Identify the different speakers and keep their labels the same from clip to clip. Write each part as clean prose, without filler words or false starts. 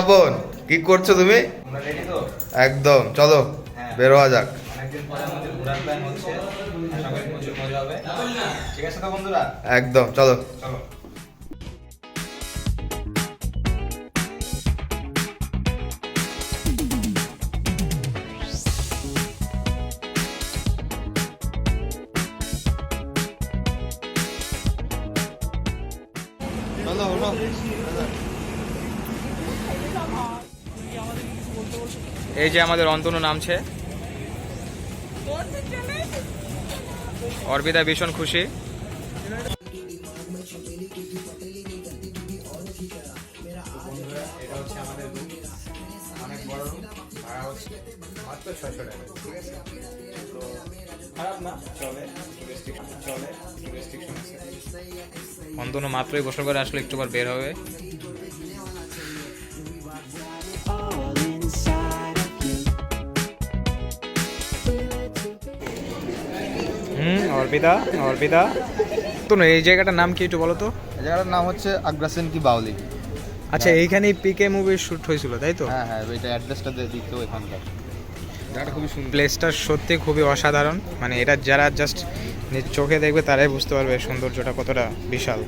Speaker 1: আপন, কি করছো তুমি? একদম চলো বের হওয়া যাক। একদম চলো।
Speaker 2: এই যে আমাদের অন্তনু নামছে, অর্পিতা ভীষণ খুশি। অন্তনু মাত্রই গোসল করে আসলে একটু বার বের হবে। অর্পিতা, অর্পিতা তো এই জায়গাটার নাম কি একটু বলো তো?
Speaker 1: এই জায়গাটার নাম হচ্ছে আগ্রাসেন কি বাউলি।
Speaker 2: আচ্ছা, এইখানেই পিকে মুভির শুট হয়েছিল তাই তো?
Speaker 1: হ্যাঁ হ্যাঁ, এটা অ্যাড্রেসটা দিয়ে দিত এখানকার। জায়গাটা খুবই সুন্দর,
Speaker 2: প্লেসটা সত্যি খুবই অসাধারণ। মানে এটা যারা জাস্ট নিজ চোখে দেখবে তারাই বুঝতে পারবে সৌন্দর্যটা কতটা বিশাল।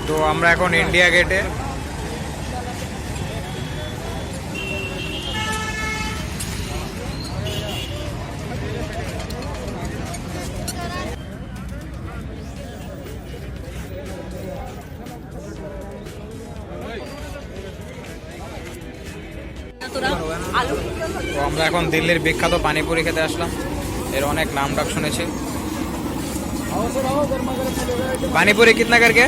Speaker 2: তো আমরা এখন ইন্ডিয়া গেটে। তো আমরা এখন দিল্লির বিখ্যাত পানিপুরি খেতে আসলাম। এর অনেক নাম ডাক শুনেছি। पानीपुरी कितना करके?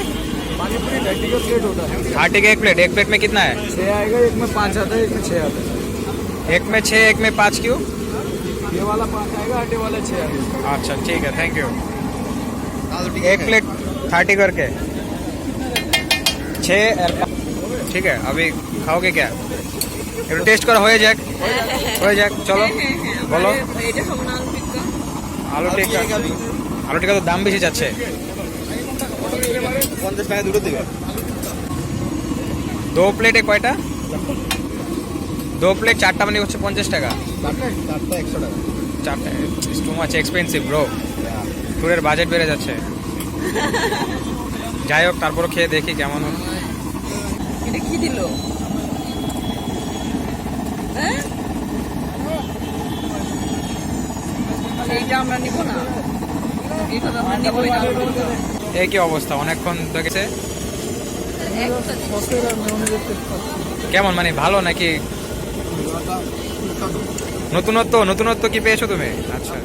Speaker 3: पानीपुरी 30 का प्लेट होता है।
Speaker 2: 30 का एक प्लेट में कितना है?
Speaker 3: 6 आएगा, एक में 5 आता है, एक में 6 आता है।
Speaker 2: एक में 6 एक में 5 क्यों?
Speaker 3: ये वाला 5 आएगा, आटे वाला 6 आएगा।
Speaker 2: अच्छा ठीक है, थैंक यू। एक प्लेट 30 करके 6। ठीक है, अभी खाओगे क्या? একটু টেস্ট করা হয়ে যাক, হয়ে যাক, চলো বলো। আলু টিক্কা, আলু টিক্কা তো দাম বেশি যাচ্ছে।
Speaker 1: 50 টাকা দুটো দিবে।
Speaker 2: 2 প্লেটে কয়টা? 2 প্লেট 4টা মানে হচ্ছে 50 টাকা।
Speaker 1: 4টা 100 টাকা।
Speaker 2: 4টা it's too much expensive bro. ট্যুরের বাজেট বেড়ে যাচ্ছে। যাই হোক, তারপরও খেয়ে দেখি কেমন হয়।
Speaker 4: এটা কি দিল? হ্যাঁ, এইটা আমরা নিব না, এটা তো আমরা নিবই না।
Speaker 2: এই কি অবস্থা, অনেকক্ষণ দেখেছে। কেমন মানে ভালো নাকি? নতুনত্ব নতুনত্ব কি পেয়েছো তুমি? আচ্ছা,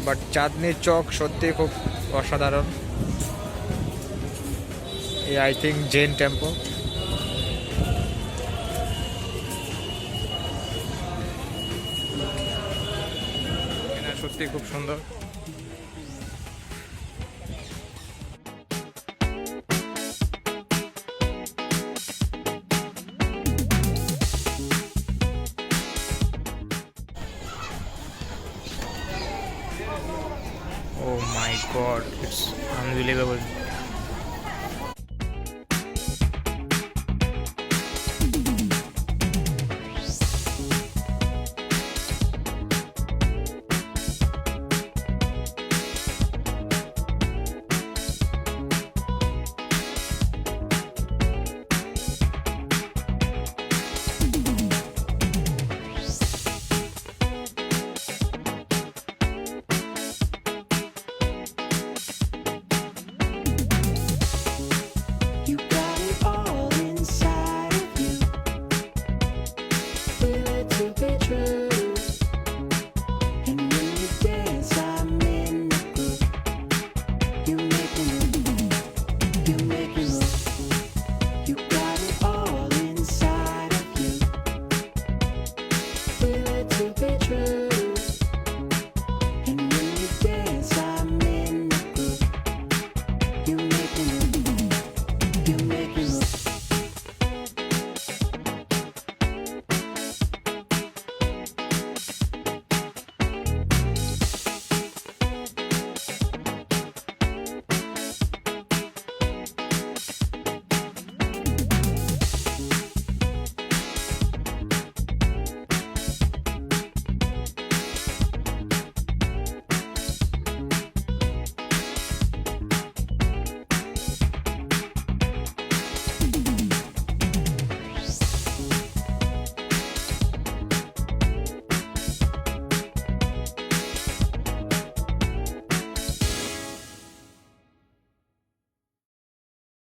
Speaker 2: বাট চাঁদনি চক সত্যি খুব অসাধারণ। এই আই থিঙ্ক জৈন টেম্পল। সত্যি খুব সুন্দর। Oh my god, it's unbelievable.
Speaker 5: Try